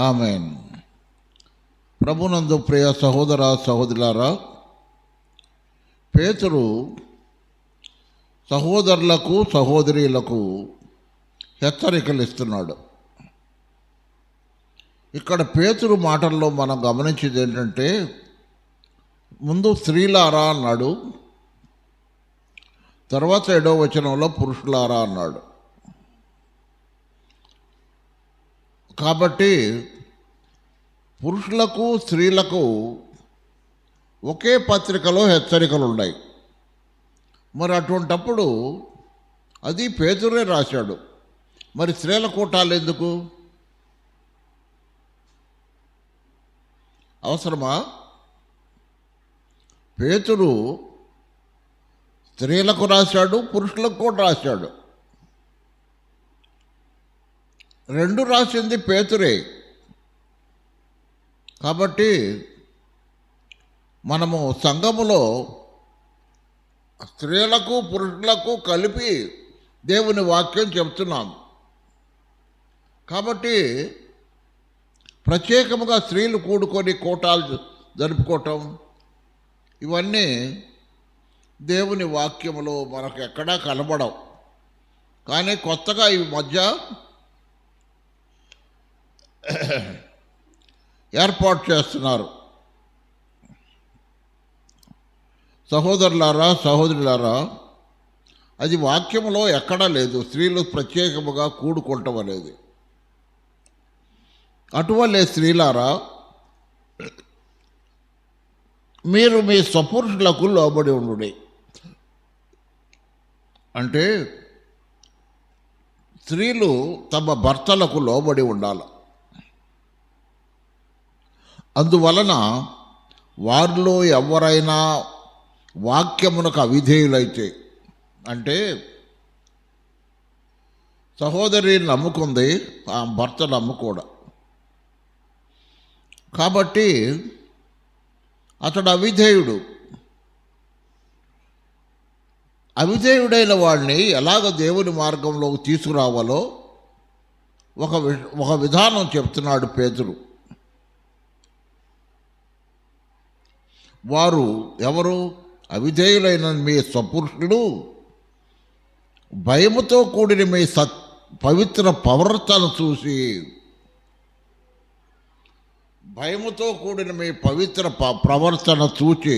ఆమేన్. ప్రభునందు ప్రియ సహోదర సహోదరులారా, పేతురు సహోదరులకు సహోదరీలకు హెచ్చరికలు ఇస్తున్నాడు. ఇక్కడ పేతురు మాటల్లో మనం గమనించేది ఏంటంటే, ముందు స్త్రీలారా అన్నాడు, తర్వాత 7వ వచనంలో పురుషులారా అన్నాడు. కాబట్టి పురుషులకు స్త్రీలకు ఒకే పత్రికలో హెచ్చరికలు ఉన్నాయి. మరి అటువంటప్పుడు అది పేతురే రాశాడు, మరి స్త్రీల కూటాలు ఎందుకు అవసరమా? పేతురు స్త్రీలకు రాశాడు, పురుషులకు కూడా రాశాడు. రెండు రాసింది పేతురే. కాబట్టి మనము సంఘములో స్త్రీలకు పురుషులకు కలిపి దేవుని వాక్యం చెప్తున్నాం. కాబట్టి ప్రత్యేకముగా స్త్రీలు కూడుకొని కూటాలు జరుపుకోవటం, ఇవన్నీ దేవుని వాక్యములో మనకు ఎక్కడా కనబడవు. కానీ కొత్తగా ఈ మధ్య ఏర్పాటు చేస్తున్నారు. సహోదరులారా సహోదరులారా, అది వాక్యములో ఎక్కడా లేదు. స్త్రీలు ప్రత్యేకముగా కూడుకుంటాం అనేది. అటువలే స్త్రీలారా, మీరు మీ స్వపురుషులకు లోబడి ఉండుడి. అంటే స్త్రీలు తమ భర్తలకు లోబడి ఉండాలి. అందువలన వారిలో ఎవరైనా వాక్యమునకు అవిధేయులైతే, అంటే సహోదరి నమ్ముకుంది, ఆ భర్త నమ్ముకోడా, కాబట్టి అతడు అవిధేయుడు. అవిధేయుడైన వాడిని ఎలాగ దేవుని మార్గంలోకి తీసుకురావాలో ఒక విధానం చెప్తున్నాడు పేతురు. వారు ఎవరు? అవిధేయులైన మీ స్వపురుషులు భయముతో కూడిన మీ పవిత్ర ప్రవర్తన చూసి, భయముతో కూడిన మీ పవిత్ర ప్రవర్తన చూచి,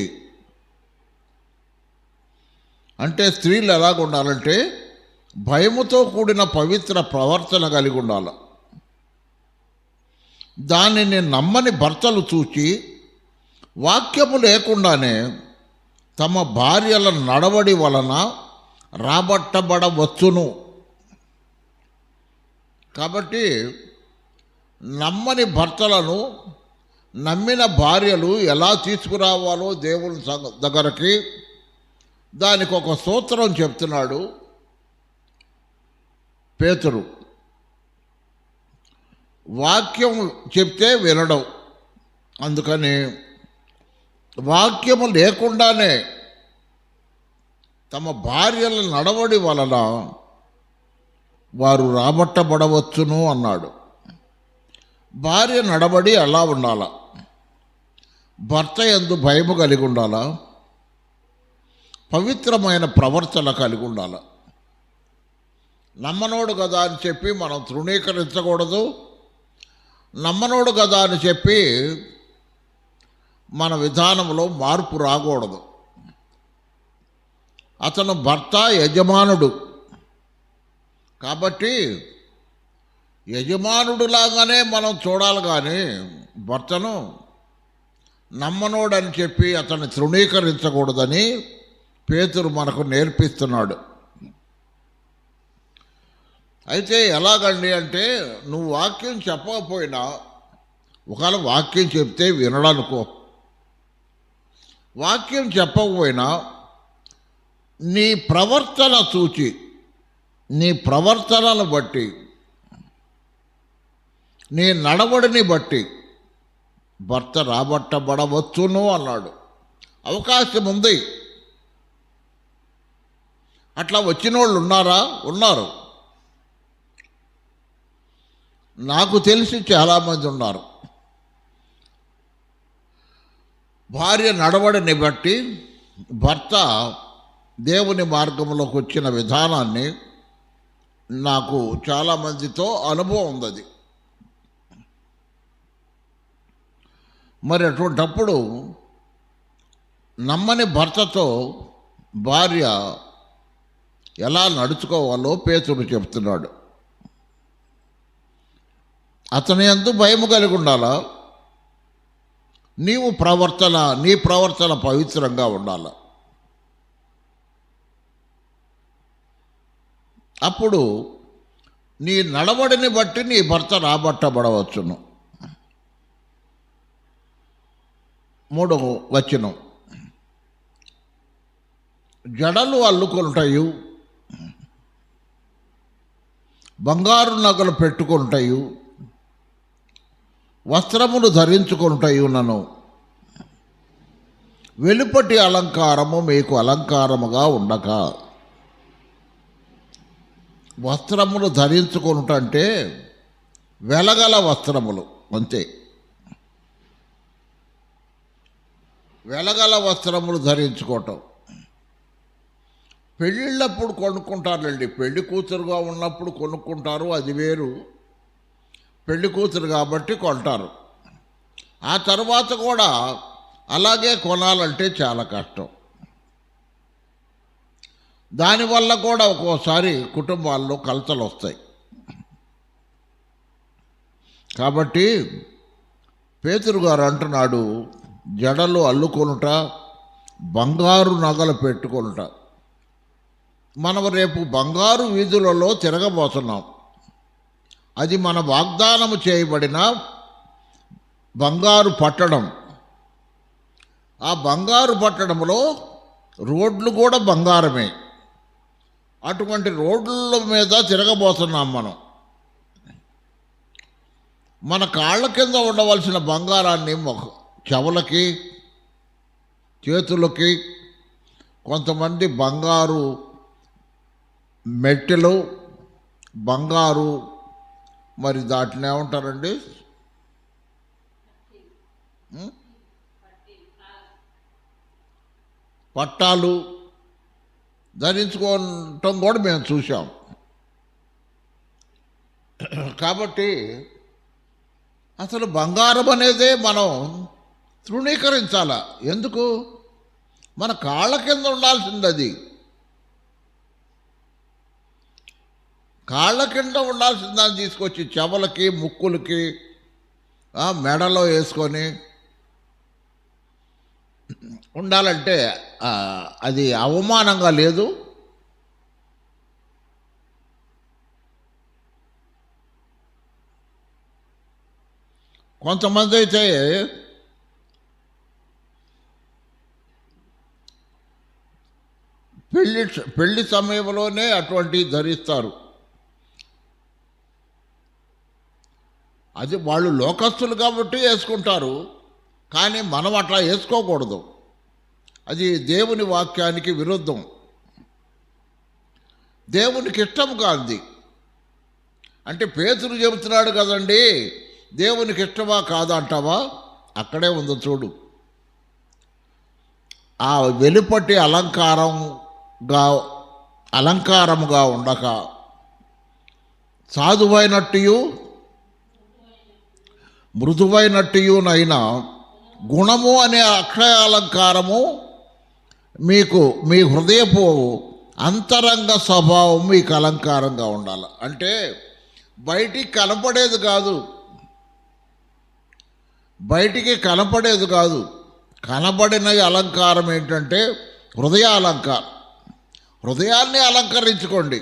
అంటే స్త్రీలు ఎలాగ ఉండాలంటే భయముతో కూడిన పవిత్ర ప్రవర్తన కలిగి ఉండాలి. దానిని నమ్మని భర్తలు చూచి వాక్యము లేకుండానే తమ భార్యల నడవడి వలన రాబట్టబడవచ్చును. కాబట్టి నమ్మని భర్తలను నమ్మిన భార్యలు ఎలా తీసుకురావాలో దేవుని దగ్గరికి, దానికి ఒక సూత్రం చెప్తున్నాడు పేతురు. వాక్యం చెప్తే వినడం. అందుకని వాక్యము లేకుండానే తమ భార్యల నడవడి వలన వారు రాబట్టబడవచ్చును అన్నాడు. భార్య నడవడి ఎలా ఉండాలా? భర్త యందు భయము కలిగి ఉండాలా, పవిత్రమైన ప్రవర్తన కలిగి ఉండాలి. నమ్మనోడు కదా అని చెప్పి మనం తృణీకరించకూడదు. నమ్మనోడు కదా అని చెప్పి మన విధానంలో మార్పు రాకూడదు. అతను భర్త యజమానుడు కాబట్టి యజమానుడులాగానే మనం చూడాలి. కానీ భర్తను నమ్మనోడని చెప్పి అతన్ని తృణీకరించకూడదని పేతురు మనకు నేర్పిస్తున్నాడు. అయితే ఎలాగండి అంటే, నువ్వు వాక్యం చెప్పకపోయినా, ఒకవేళ వాక్యం చెప్తే వినడానుకో, వాక్యం చెప్పకపోయినా నీ ప్రవర్తన చూచి, నీ ప్రవర్తనను బట్టి, నీ నడవడిని బట్టి భర్త రాబట్టబడవచ్చును అన్నాడు. అవకాశం ఉంది. అట్లా వచ్చిన వాళ్ళు ఉన్నారా? ఉన్నారు. నాకు తెలిసి చాలామంది ఉన్నారు. భార్య నడవడిని బట్టి భర్త దేవుని మార్గంలోకి వచ్చిన విధానాన్ని నాకు చాలామందితో అనుభవం ఉంది. మరి అటువంటప్పుడు నమ్మని భర్తతో భార్య ఎలా నడుచుకోవాలో పేతురు చెప్తున్నాడు. అతని యందు భయము కలిగి ఉండాలా, నీ ప్రవర్తన పవిత్రంగా ఉండాలి. అప్పుడు నీ నడవడిని బట్టి నీ భర్త రాబట్టబడవచ్చును. 3వ వచనం, జడలు అల్లుకొనుటయు బంగారు నగలు పెట్టుకొనుటయు వస్త్రములు ధరించుకొనుటయునను వెలుపటి అలంకారము మీకు అలంకారముగా ఉండక. వస్త్రములు ధరించుకొనుట అంటే వెలగల వస్త్రములు అంతే. వెలగల వస్త్రములు ధరించుకోవటం పెళ్ళిళ్ళప్పుడు కొనుక్కుంటారండి. పెళ్లి కూతురుగా ఉన్నప్పుడు కొనుక్కుంటారు, అది వేరు. పెళ్లి కూతురు కాబట్టి కొంటారు. ఆ తర్వాత కూడా అలాగే కొనాలంటే చాలా కష్టం. దానివల్ల కూడా ఒక్కోసారి కుటుంబాల్లో కలతలు వస్తాయి. కాబట్టి పేతురు గారు అంటున్నాడు, జడలు అల్లుకొనుట, బంగారు నగలు పెట్టుకొనుట. మనం రేపు బంగారు వీధులలో తిరగబోతున్నాం. అది మన వాగ్దానము చేయబడిన బంగారు పట్టణం. ఆ బంగారు పట్టణంలో రోడ్లు కూడా బంగారమే. అటువంటి రోడ్ల మీద తిరగబోతున్నాం మనం. మన కాళ్ళ కింద ఉండవలసిన బంగారాన్ని చెవులకి, చేతులకి, కొంతమంది బంగారు మెట్టెలు, బంగారు మరి దాటిని ఏమంటారండి, పట్టాలు ధరించుకోవటం కూడా మేము చూసాం. కాబట్టి అసలు బంగారం అనేదే మనం తృణీకరించాల. ఎందుకు? మన కాళ్ళ కింద ఉండాల్సింది అది. కాళ్ళ కింద ఉండాల్సిన దాన్ని తీసుకొచ్చి చెవులకి, ముక్కులకి, మెడలో వేసుకొని ఉండాలంటే అది అవమానంగా లేదు? కొంతమంది అయితే పెళ్లి సమయంలోనే అటువంటివి ధరిస్తారు. అది వాళ్ళు లోకస్తులు కాబట్టి వేసుకుంటారు, కానీ మనం అట్లా వేసుకోకూడదు. అది దేవుని వాక్యానికి విరుద్ధం, దేవునికి ఇష్టం కాదు. అంటే పేతురు చెబుతున్నాడు కదండి, దేవునికి ఇష్టమా కాదా అంటావా? అక్కడే ఉందో చూడు. ఆ వెలుపటి అలంకారముగా ఉండక సాధువైనట్టు మృదువైనట్టునైనా గుణము అనే అక్షయ అలంకారము మీకు మీ హృదయపు అంతరంగ స్వభావం మీకు అలంకారంగా ఉండాలి. అంటే బయటికి కనపడేది కాదు, కనబడిన అలంకారం ఏంటంటే హృదయాలంకారం. హృదయాన్ని అలంకరించుకోండి.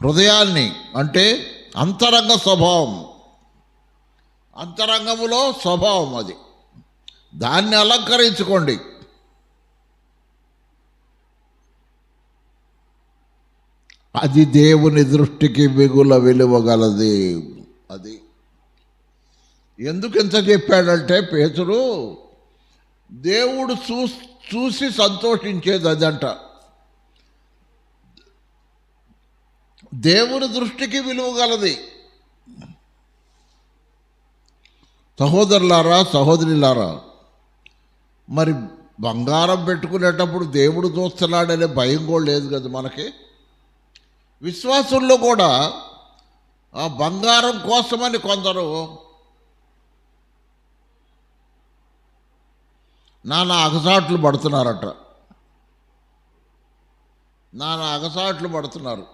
హృదయాన్ని అంటే అంతరంగ స్వభావం, అంతరంగములో స్వభావం అది, దాన్ని అలంకరించుకోండి. అది దేవుని దృష్టికి మిగుల విలువగలది. అది ఎందుకు ఇంత చెప్పాడంటే పేతురు, దేవుడు చూసి సంతోషించేది అదంట. దేవుని దృష్టికి విలువ గలది. సహోదరులారా, సహోదరులారా, మరి బంగారం పెట్టుకునేటప్పుడు దేవుడు చూస్తున్నాడనే భయం కూడా లేదు కదా మనకి. విశ్వాసుల్లో కూడా ఆ బంగారం కోసమని కొందరు నానా అగసాట్లు పడుతున్నారట. నానా అగసాట్లు పడుతున్నారు.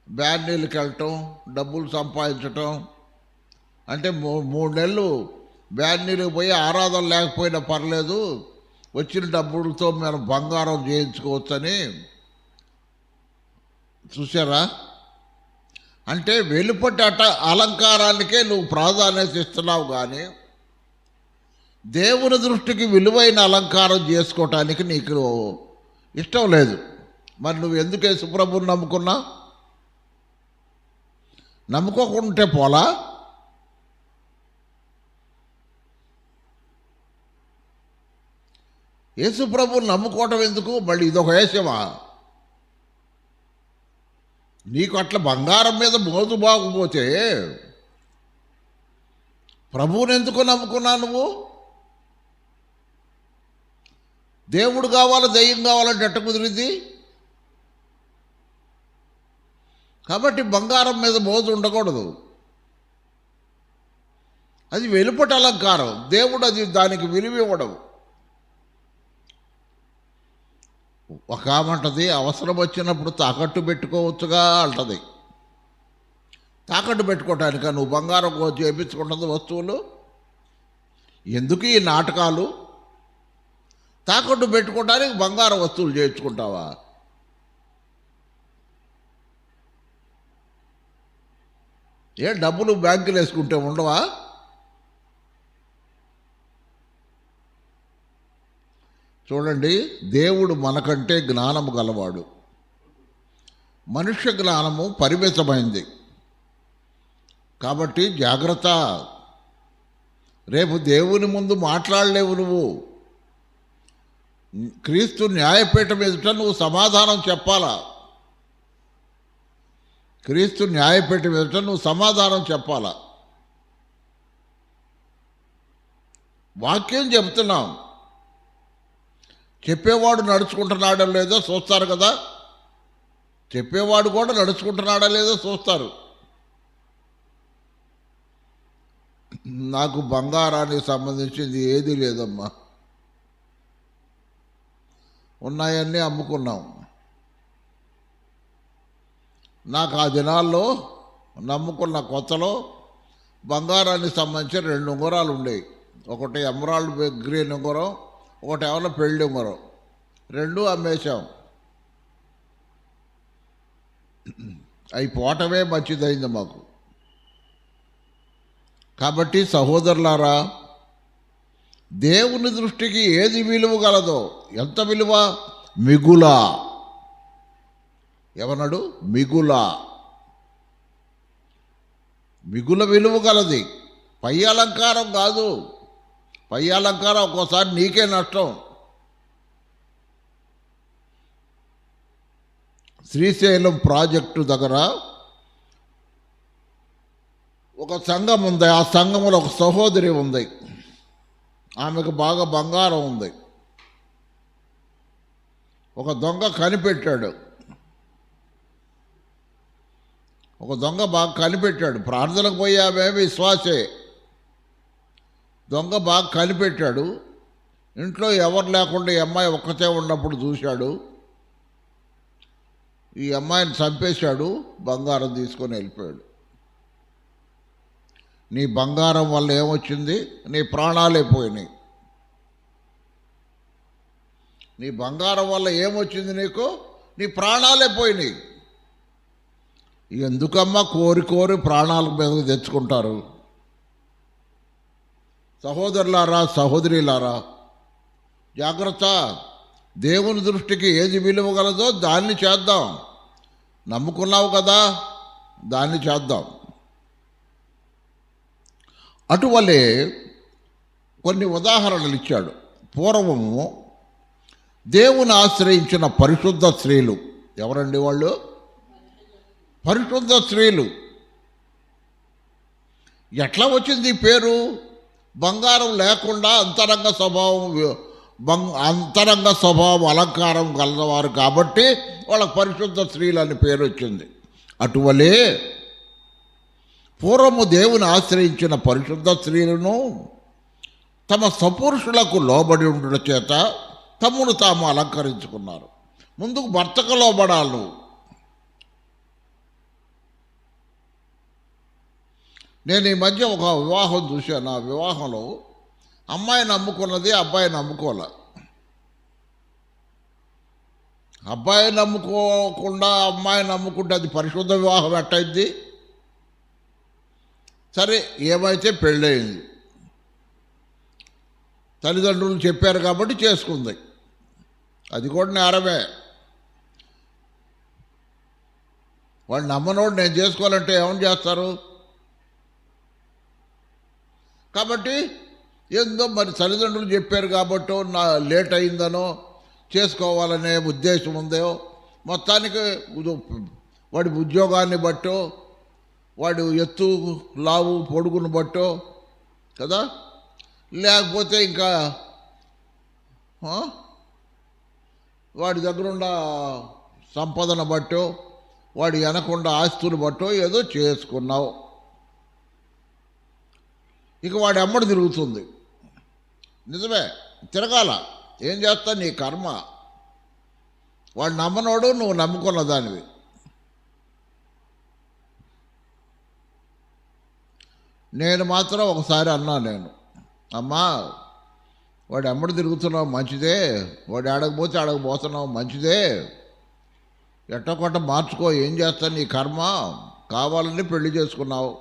బ్యాన్నీళ్ళకి వెళ్ళటం, డబ్బులు సంపాదించటం. అంటే 3 నెలలు బ్యాన్నీళ్ళకి పోయి ఆరాధన లేకపోయినా పర్లేదు, వచ్చిన డబ్బులతో మనం బంగారం చేయించుకోవచ్చని. చూసారా? అంటే వెలుపటి అలంకారానికే నువ్వు ప్రాధాన్యత ఇస్తున్నావు, కానీ దేవుని దృష్టికి విలువైన అలంకారం చేసుకోవటానికి నీకు ఇష్టం లేదు. మరి నువ్వు ఎందుకు యేసుప్రభుని నమ్ముకున్నా? నమ్ముకోకుంటే పోలా? యేసుప్రభుని నమ్ముకోవటం ఎందుకు? మళ్ళీ ఇదొక వేషమా? నీకు అట్లా బంగారం మీద మోజు బాగుపోతే ప్రభువుని ఎందుకు నమ్ముకున్నా నువ్వు? దేవుడు కావాలా, దెయ్యం కావాలంటే ఎట్ట కుదిరింది? కాబట్టి బంగారం మీద మోజు ఉండకూడదు. అది వెలుపటి అలంకారం. దేవుడు అది దానికి విలువ ఇవ్వడం. ఒక ఆమంటది, అవసరం వచ్చినప్పుడు తాకట్టు పెట్టుకోవచ్చుగా అంటది. తాకట్టు పెట్టుకోవటానిక నువ్వు బంగారం చేయించుకుంటుంది వస్తువులు? ఎందుకు ఈ నాటకాలు? తాకట్టు పెట్టుకోవడానికి బంగారం వస్తువులు చేయించుకుంటావా? డబ్బులు బ్యాంకులు వేసుకుంటే ఉండవా? చూడండి, దేవుడు మనకంటే జ్ఞానము గలవాడు. మనుష్య జ్ఞానము పరిమితమైంది. కాబట్టి జాగ్రత్త. రేపు దేవుని ముందు మాట్లాడలేవు. నువ్వు క్రీస్తు న్యాయపీఠం ఎదుట నువ్వు సమాధానం చెప్పాలా. క్రీస్తు న్యాయపీఠం ఎదుట నువ్వు సమాధానం చెప్పాలా. వాక్యం చెప్తున్నాం. చెప్పేవాడు నడుచుకుంటున్నాడో లేదో చూస్తారు కదా. చెప్పేవాడు కూడా నడుచుకుంటున్నాడో లేదో చూస్తారు. నాకు బంగారానికి సంబంధించింది ఏదీ లేదమ్మా, ఉన్నాయన్నీ అమ్ముకున్నాం. నాకు ఆ దినాల్లో నమ్ముకున్న కొత్తలో బంగారానికి సంబంధించి 2 ఉంగరాలు ఉండేవి. ఒకటి ఎమరాల్డ్ గ్రీన్ ఉంగరం, ఒకటి ఏమన్నా పెళ్ళి ఉంగరం. 2 అమ్మేశాం. అవి పోవటమే మంచిదైంది మాకు. కాబట్టి సహోదరులారా, దేవుని దృష్టికి ఏది విలువ గలదో, ఎంత విలువ? మిగుల. ఎవనడు? మిగుల. మిగుల విలువ గలది. పై అలంకారం కాదు. పై అలంకారం ఒక్కోసారి నీకే నష్టం. శ్రీశైలం ప్రాజెక్టు దగ్గర ఒక సంఘం ఉంది. ఆ సంఘంలో ఒక సహోదరి ఉంది. ఆమెకు బాగా బంగారం ఉంది. ఒక దొంగ కనిపెట్టాడు. బాగా కనిపెట్టాడు. ప్రార్థనకు పోయి ఆమె విశ్వాసే. దొంగ బాగా కనిపెట్టాడు. ఇంట్లో ఎవరు లేకుండా ఈ అమ్మాయి ఒక్కతే ఉన్నప్పుడు చూశాడు. ఈ అమ్మాయిని చంపేశాడు. బంగారం తీసుకొని వెళ్ళిపోయాడు. నీ బంగారం వల్ల ఏమొచ్చింది? నీ ప్రాణాలే పోయినాయి. నీ బంగారం వల్ల ఏమొచ్చింది నీకు? నీ ప్రాణాలే పోయినాయి. ఎందుకమ్మా కోరి ప్రాణాల మీదకు తెచ్చుకుంటారు? సహోదరులారా, సహోదరులారా, జాగ్రత్త. దేవుని దృష్టికి ఏది విలువ గలదో దాన్ని చేద్దాం. నమ్ముకున్నావు కదా, దాన్ని చేద్దాం. అటువలే కొన్ని ఉదాహరణలు ఇచ్చాడు. పూర్వము దేవుని ఆశ్రయించిన పరిశుద్ధ స్త్రీలు ఎవరండి వాళ్ళు? పరిశుద్ధ స్త్రీలు. ఎట్లా వచ్చింది ఈ పేరు? బంగారం లేకుండా అంతరంగ స్వభావం అలంకారం కలవారు కాబట్టి వాళ్ళకి పరిశుద్ధ స్త్రీలు అని పేరు వచ్చింది. అటువలే పూర్వము దేవుని ఆశ్రయించిన పరిశుద్ధ స్త్రీలను తమ సపురుషులకు లోబడి ఉండుట చేత తమ్మును తాము అలంకరించుకున్నారు. ముందుకు భర్తకు లోబడాలి నువ్వు. నేను ఈ మధ్య ఒక వివాహం చూశాను. ఆ వివాహంలో అమ్మాయి నమ్ముకున్నది, అబ్బాయి నమ్ముకోలే. అబ్బాయి నమ్ముకోకుండా అమ్మాయి నమ్ముకుంటే అది పరిశుద్ధ వివాహం ఎట్టయింది? సరే, ఏమైతే పెళ్ళయింది, తల్లిదండ్రులు చెప్పారు కాబట్టి చేసుకుంది. అది కూడా నేరమే. వాడు నమ్మనోడు నేను చేసుకోవాలంటే ఏమని చేస్తారు? కాబట్టి ఏందో మరి తల్లిదండ్రులు చెప్పారు కాబట్టో నా లేట్ అయిందనో చేసుకోవాలనే ఉద్దేశం ఉందో, మొత్తానికి వాడి ఉద్యోగాన్ని బట్టో, వాడు ఎత్తు లావు పొడుగును బట్టో కదా, లేకపోతే ఇంకా వాడి దగ్గరున్న సంపదను బట్టో, వాడి వెనకుండా ఆస్తులు బట్టో ఏదో చేసుకున్నావు. ఇక వాడి అమ్మడు తిరుగుతుంది. నిజమే, తిరగాల. ఏం చేస్తా, నీ కర్మ. వాడు నమ్మనోడు, నువ్వు నమ్ముకున్న దానివి. నేను మాత్రం ఒకసారి అన్నా, అమ్మా వాడు ఎమ్మడి తిరుగుతున్నావు మంచిదే, వాడు ఆడకపోతే ఆడకపోతున్నావు మంచిదే, ఎట్టకొట్ట మార్చుకో, ఏం చేస్తాను, నీ కర్మ. కావాలని పెళ్లి చేసుకున్నావు,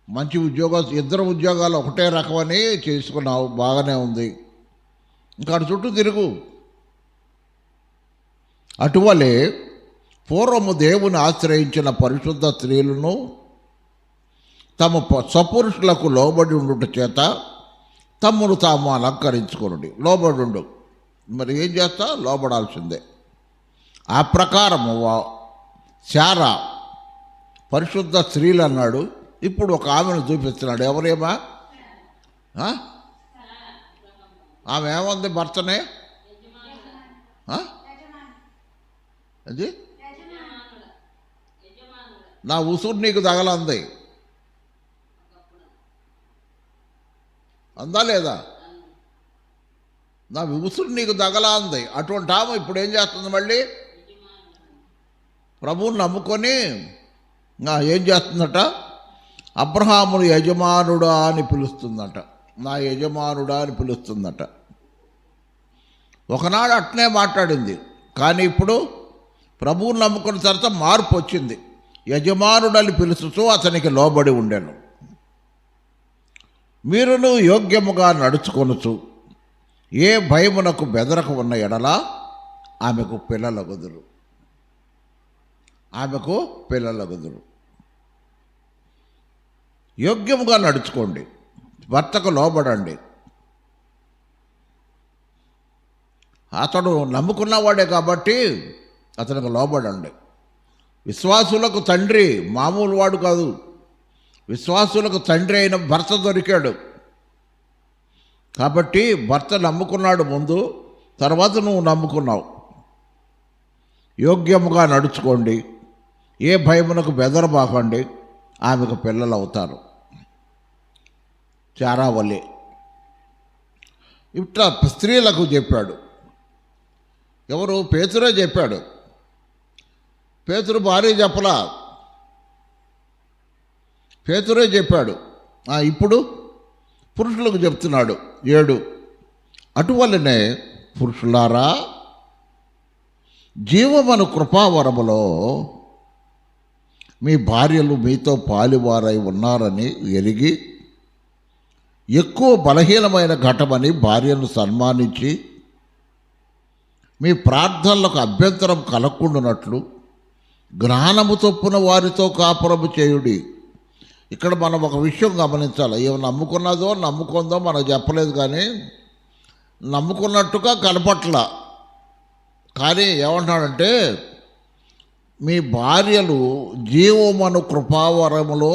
మంచి ఇద్దరు ఉద్యోగాలు ఒకటే రకమని చేసుకున్నావు, బాగానే ఉంది, ఇంకా అటు చుట్టూ తిరుగు. అటువలే పూర్వము దేవుని ఆశ్రయించిన పరిశుద్ధ స్త్రీలను తమ సపురుషులకు లోబడి ఉండుట చేత తమ్మును తాము అలంకరించుకునుడి. లోబడి ఉండు. మరి ఏం చేస్తా? లోబడాల్సిందే. ఆ ప్రకారము శారా పరిశుద్ధ స్త్రీలు అన్నాడు. ఇప్పుడు ఒక ఆమెను చూపిస్తున్నాడు. ఎవరేమా? ఆమె ఏమంది భర్తనే? అది నా ఉసురు నీకు తగలంది అందా లేదా? నా ఉసురు నీకు తగలా అంది. అటువంటి ఆమె ఇప్పుడు ఏం చేస్తుంది? మళ్ళీ ప్రభువుని నమ్ముకొని ఏం చేస్తుందట? అబ్రహామును యజమానుడా అని పిలుస్తుందట. నా యజమానుడా అని పిలుస్తుందట. ఒకనాడు అట్నే మాట్లాడింది, కానీ ఇప్పుడు ప్రభువుని నమ్ముకున్న తర్వాత మార్పు వచ్చింది. యజమానుడని పిలుస్తూ అతనికి లోబడి ఉండెను. మీరును యోగ్యముగా నడుచుకొనుచు ఏ భయమునకు బెదరక ఉన్న ఎడల ఆమెకు పిల్లలగుదురు. ఆమెకు పిల్లలగుదురు. యోగ్యముగా నడుచుకోండి, భర్తకు లోబడండి. అతడు నమ్ముకున్నవాడే కాబట్టి అతనికి లోబడండి. విశ్వాసులకు తండ్రి మామూలు వాడు కాదు. విశ్వాసులకు తండ్రి అయిన భర్త దొరికాడు కాబట్టి భర్త నమ్ముకున్నాడు ముందు, తర్వాత నువ్వు నమ్ముకున్నావు. యోగ్యముగా నడుచుకోండి, ఏ భయమునకు బెదరబాకండి, ఆమెకు పిల్లలు అవుతారు. చారావల్లి ఇట్లా స్త్రీలకు చెప్పాడు. ఎవరు? పేతురే చెప్పాడు. పేతురు భార్య చెప్పలా, పేతురే చెప్పాడు. ఇప్పుడు పురుషులకు చెప్తున్నాడు. 7 అటువల్లనే పురుషులారా, జీవమను కృపావరములో మీ భార్యలు మీతో పాలువారై ఉన్నారని ఎరిగి ఎక్కువ బలహీనమైన ఘటమని భార్యను సన్మానించి మీ ప్రార్థనలకు అభ్యంతరం కలగకుండానట్లు జ్ఞానము చొప్పున వారితో కాపురము చేయుడి. ఇక్కడ మనం ఒక విషయం గమనించాలి. ఏమి నమ్ముకున్నదో నమ్ముకుందో మనకు చెప్పలేదు, కానీ నమ్ముకున్నట్టుగా కనపట్ల. కానీ ఏమంటాడంటే మీ భార్యలు జీవమను కృపావరములో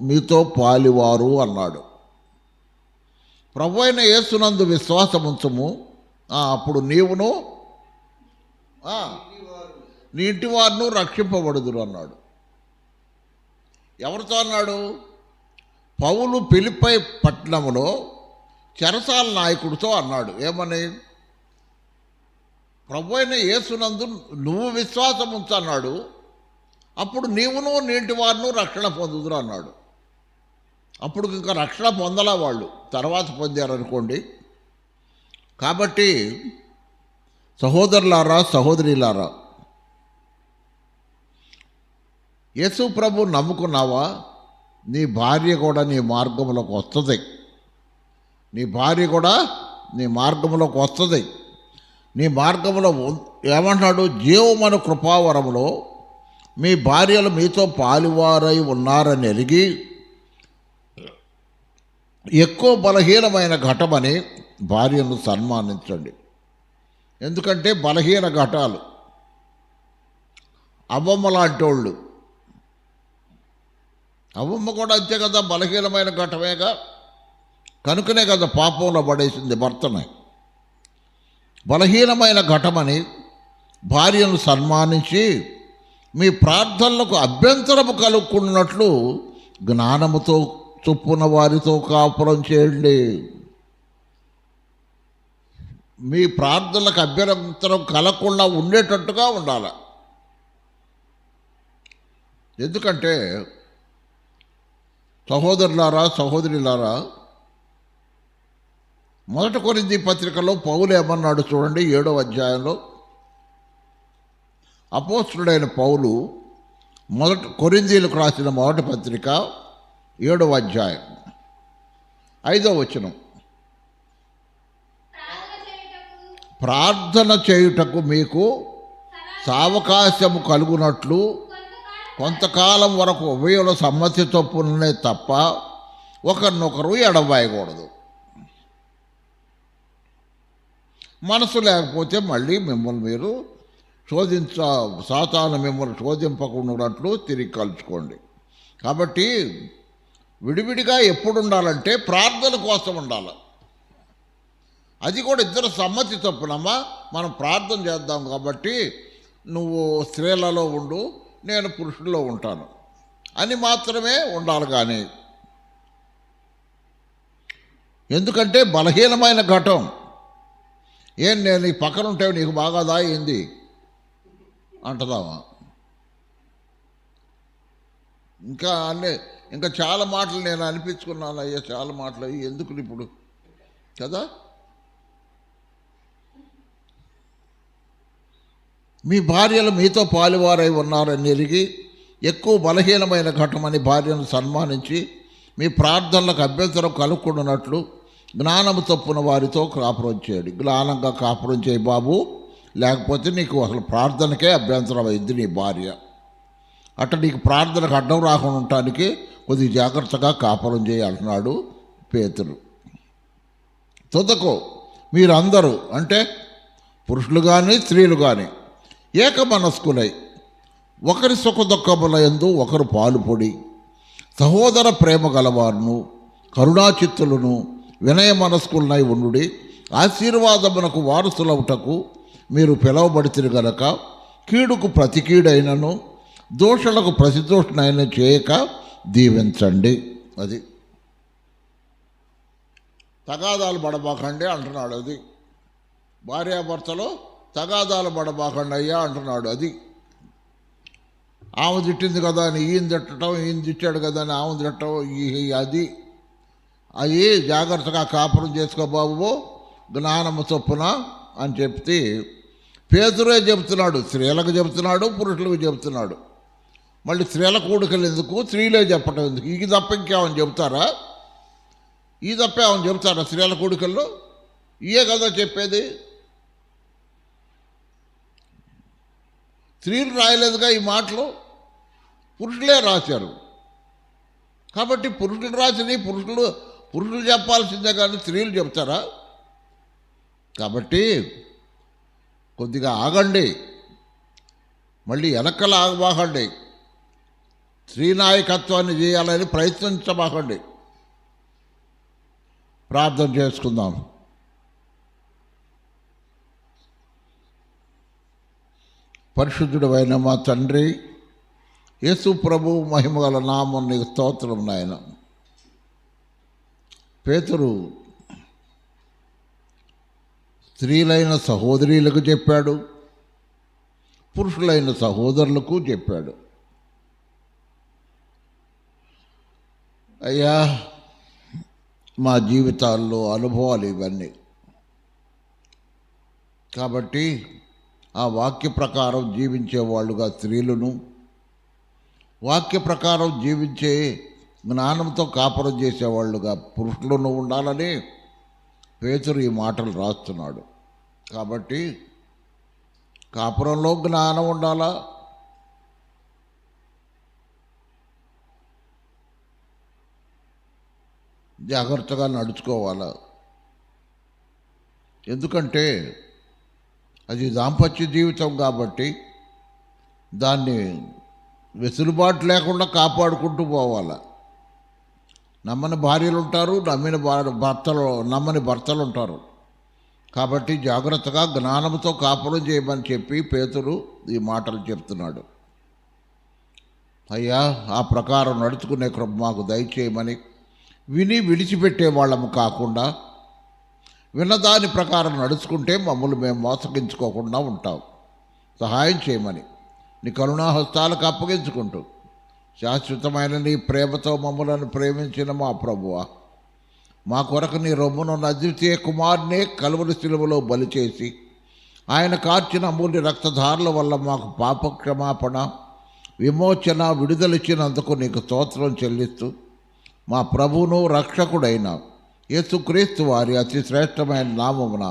మీతో పాలివారు అన్నాడు. ప్రభువైన యేసునందు విశ్వాసముంచము, అప్పుడు నీవును నీ ఇంటి వారును రక్షింపబడుదురు అన్నాడు. ఎవరితో అన్నాడు? పౌలు ఫిలిప్పీ పట్టణములో చెరసాల నాయకుడితో అన్నాడు. ఏమని? ప్రభువైన యేసునందు నువ్వు విశ్వాసం ఉంచన్నాడు, అప్పుడు నీవును నీ ఇంటి వారును రక్షణ పొందుదురు అన్నాడు. అప్పుడు ఇంకా రక్షణ పొందలా, వాళ్ళు తర్వాత పొందారనుకోండి. కాబట్టి సహోదరులారా, సహోదరులారా, యేసు ప్రభు నమ్ముకున్నావా? నీ భార్య కూడా నీ మార్గంలోకి వస్తుంది. నీ భార్య కూడా నీ మార్గంలోకి వస్తుంది. నీ మార్గంలో ఏమంటున్నాడు? జీవమను కృపావరములో మీ భార్యలు మీతో పాలువారై ఉన్నారని ఎరిగి ఎక్కువ బలహీనమైన ఘటమని భార్యను సన్మానించండి. ఎందుకంటే బలహీన ఘటాలు అవ్వమ్మ లాంటి వాళ్ళు. అవ్వమ్మ కూడా అంతే కదా, బలహీనమైన ఘటమేగా. కనుకనే కదా పాపంలో పడేసింది భర్తని. బలహీనమైన ఘటమని భార్యను సన్మానించి మీ ప్రార్థనలకు అభ్యంతరము కలుగుకున్నట్లు జ్ఞానముతో చొప్పున వారితో కాపురం చేయండి. మీ ప్రార్థనలకు అభ్యంతరం కలగకుండా ఉండేటట్టుగా ఉండాలి. ఎందుకంటే సహోదరులారా, సహోదరులారా, 1 కొరింథీ పత్రికలో పౌలు ఏమన్నాడు చూడండి. 7వ అధ్యాయంలో అపోస్తలుడైన పౌలు కొరింథీలకు రాసిన 1 పత్రిక 7వ అధ్యాయం 5వ వచనం, ప్రార్థన చేయుటకు మీకు సావకాశము కలుగునట్లు కొంతకాలం వరకు ఉభయుల సమ్మతి చొప్పునే తప్ప ఒకరినొకరు ఎడబాయకూడదు. మనసు లేకపోతే మళ్ళీ మిమ్మల్ని మీరు సాతాను మిమ్మల్ని శోధింపకుండాట్లు తిరిగి కలుసుకోండి. కాబట్టి విడివిడిగా ఎప్పుడు ఉండాలంటే ప్రార్థన కోసం ఉండాలి. అది కూడా ఇద్దరు సమ్మతి చొప్పునమ్మా, మనం ప్రార్థన చేద్దాం కాబట్టి నువ్వు స్త్రీలలో ఉండు, నేను పురుషుల్లో ఉంటాను అని మాత్రమే ఉండాలి. కానీ ఎందుకంటే బలహీనమైన ఘటం. నేను ఈ పక్కన ఉంటే నీకు బాగాదా ఏంది అంటదామా? ఇంకా చాలా మాటలు నేను అనిపించుకున్నాను. అయ్యా చాలా మాటలు అయ్యి ఎందుకు ఇప్పుడు కదా. మీ భార్యలు మీతో పాలువారై ఉన్నారని ఎరిగి ఎక్కువ బలహీనమైన ఘటమని భార్యను సన్మానించి మీ ప్రార్థనలకు అభ్యంతరం కలుక్కున్నట్లు జ్ఞానము తప్పున వారితో కాపురం చేయండి. జ్ఞానంగా కాపురం చేయి బాబు, లేకపోతే నీకు అసలు ప్రార్థనకే అభ్యంతరం అయింది నీ భార్య. అట్లా నీకు ప్రార్థనకు అడ్డం రాకుండా ఉండటానికి కొద్దిగా జాగ్రత్తగా కాపురం చేయాలంటున్నాడు పేతురు. తుదకు మీరందరూ అంటే పురుషులు కానీ స్త్రీలు కానీ ఏక మనస్కులై ఒకరి సుఖదుఖముల యందు ఒకరు పాలుపొడి సహోదర ప్రేమ గలవారును కరుణాచిత్తులను వినయ మనస్కులనై ఉండుడి. ఆశీర్వాదమునకు వారసులవుటకు మీరు పిలువబడితిరి గనక కీడుకు ప్రతి కీడైనను దోషులకు ప్రతిదోషనైన చేయక దీవించండి. అది తగాదాలు పడబాకండి అంటున్నాడు. అది భార్యాభర్తలో తగాదాలు పడబాకండి అయ్యా అంటున్నాడు. అది ఆమె తిట్టింది కదా అని ఈయన తిట్టడం, ఈయన తిట్టాడు కదా అని ఆమె తిట్టడం, అది జాగ్రత్తగా కాపురం చేసుకో బాబు జ్ఞానము చొప్పున అని చెప్తే పేతురే చెబుతున్నాడు. స్త్రీలకు చెబుతున్నాడు, పురుషులకు చెబుతున్నాడు. మళ్ళీ స్త్రీల కూడికలు ఎందుకు, స్త్రీలే చెప్పటం ఎందుకు? ఇది తప్ప ఇంకేమని చెబుతారా? ఈ తప్ప ఏమని చెబుతారా స్త్రీల కూడికల్లో? ఇయే కదా చెప్పేది. స్త్రీలు రాయలేదుగా ఈ మాటలు, పురుషులే రాశారు. కాబట్టి పురుషులు రాసినవి పురుషులు చెప్పాల్సిందే కానీ స్త్రీలు చెప్తారా? కాబట్టి కొద్దిగా ఆగండి. మళ్ళీ వెనకలాగబాకండి. స్త్రీ నాయకత్వాన్ని చేయాలని ప్రయత్నించబాకండి. ప్రార్థన చేసుకుందాం. పరిశుద్ధుడైన మా తండ్రి, యేసు ప్రభు మహిమగల నామం నీకు స్తోత్రం నాయన. పేతురు స్త్రీలైన సహోదరులకు చెప్పాడు, పురుషులైన సహోదరులకు చెప్పాడు. అయ్యా, మా జీవితాల్లో అనుభవాలు ఇవన్నీ. కాబట్టి ఆ వాక్య ప్రకారం జీవించే వాళ్ళుగా స్త్రీలను, వాక్య ప్రకారం జీవించే జ్ఞానంతో కాపురం చేసేవాళ్ళుగా పురుషులను ఉండాలని పేతురు ఈ మాటలు రాస్తున్నాడు. కాబట్టి కాపురంలో జ్ఞానం ఉండాలా, జాగ్రత్తగా నడుచుకోవాలా. ఎందుకంటే అది దాంపత్య జీవితం కాబట్టి దాన్ని వెసులుబాటు లేకుండా కాపాడుకుంటూ పోవాలి. నమ్మని భార్యలు ఉంటారు, నమ్మని భర్తలు ఉంటారు. కాబట్టి జాగ్రత్తగా జ్ఞానంతో కాపురం చేయమని చెప్పి పేతురు ఈ మాటలు చెప్తున్నాడు. అయ్యా, ఆ ప్రకారం నడుచుకునే కృప మాకు దయచేయమని, విని విడిచిపెట్టే వాళ్ళము కాకుండా విన్నదాని ప్రకారం నడుచుకుంటే మమ్మల్ని మేము మోసగించుకోకుండా ఉంటాం. సహాయం చేయమని నీ కరుణాహస్తాలకు అప్పగించుకుంటూ శాశ్వతమైన నీ ప్రేమతో మమ్మలను ప్రేమించిన మా ప్రభువా, మా కొరకు నీ రొమ్మునున్న అద్వితీయ కుమారునే కలువరి శిలువలో బలి చేసి ఆయన కార్చిన అమూల్య రక్తధారుల వల్ల మాకు పాపక్షమాపణ, విమోచన, విడుదలిచ్చినందుకు నీకు స్తోత్రం చెల్లిస్తూ మా ప్రభువును రక్షకుడైన యేసుక్రీస్తు వారి అతి శ్రేష్టమైన నామమున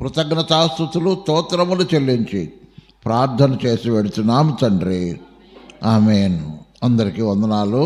కృతజ్ఞతాస్తుతులు స్తోత్రములు చెల్లించి ప్రార్థన చేసి వెడుతున్నాము తండ్రి. ఆమేన్. అందరికీ వందనాలు.